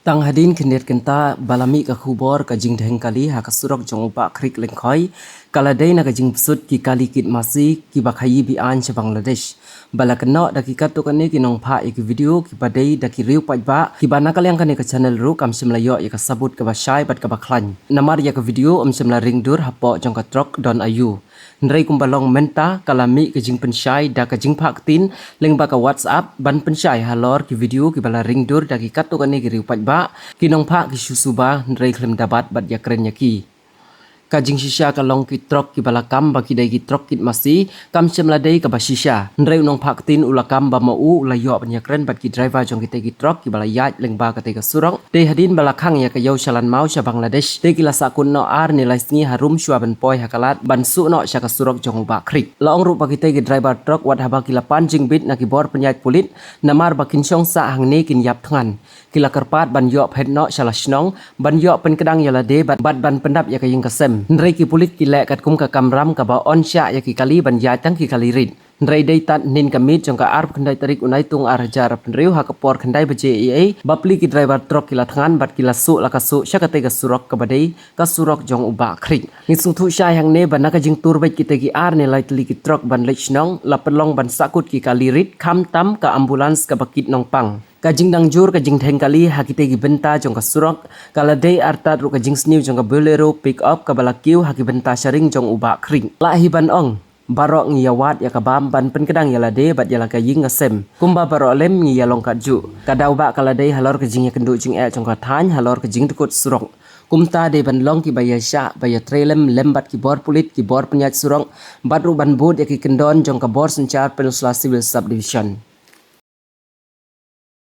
Tang hadin kinet kenta balami ka khubor ka jing dheng kali ha ka surok jong upa krik lengkhoi kala dei na ka jing psut ki kali kit masi ki bakhayi bi an cha Bangladesh bala kno dakika to kane ki nong pha ek video ki badei daki riu pai ba ki bana kalyang kane ka channel ru kam simla yo ya ka sabut ka ba shai bat ka ba khlan namar ya ka video simla ring dur hapo jong ka trok don ayu Nrei kumbalong menta kalami ke jing pensyai da ke jing pak tin leng ba ka WhatsApp ban pensyai halor ki video ki bala ring dur da ki katu kane ki riu pai ba ki nong pak ki susuba nrei klem dabat bat ya keren ya ki Kajing shisha ka long ki trok ki balakam ba ki dai ki trok kit masi kam semla dei ka ba shisha nrei nong phak tin ulakam ba mau la yo ban yakren bat ki driver jong ki te ki trok ki bala yat leng ba ka te ka surong de hadin balakhang ya ka yo shalan mau sha Bangladesh de ki la sakun no ar ni laisni harum shwa ban poi hakalat ban su no sha ka surok jong ba krik la ong ru ba ki te ki driver trok wat haba ki la pan jing bit na ki bor penyait pulit namar ba kin chong sa hang ne kin yap thangan ki la karpat ban yo phet no shala snong ban yo pen kedang ya la de bat ban pendap ya ka ying ka sem Nrei ki pulit ki lek kat kum ka kamram ka ba on sya ya ki kali ban ya tang ki kali rid Nrei dei tat nin ka mit jong ka arp khandai tarik unai tung ar jar penriu ha ka por khandai ba JEA bapli ki driver truk ki la thangan bat ki la su la ka su sya ka te ka surok ka badei ka surok jong uba khrik ni sung thu sya hang ne ban ka jing tur bai ki te ki ar ne lai tli ki truk ban lech nong la pelong ban sakut ki kali rid kham tam ka ambulans ka bakit nong pang Kajing dangjur kajing theng kali hakite gi benta jong ka surok kala dei artat ru kajing sniu jong ka bolero pick up ka balakiu haki benta sharing jong uba kring la hiban ong barok ngi yawat ya ka bam ban pen kedang ya lade bat ya la kaying ngasem kumba barok lem ngi ya long ju kadau ba kala dei halor kajing ya kendu jing e jong ka than halor kajing tukut surok kumta de ban long ki baya sha baya trelem lembat ki bor pulit ki bor penyat surong bat ru ban bud ya ki kendon jong ka bor sencar Peninsula Civil Subdivision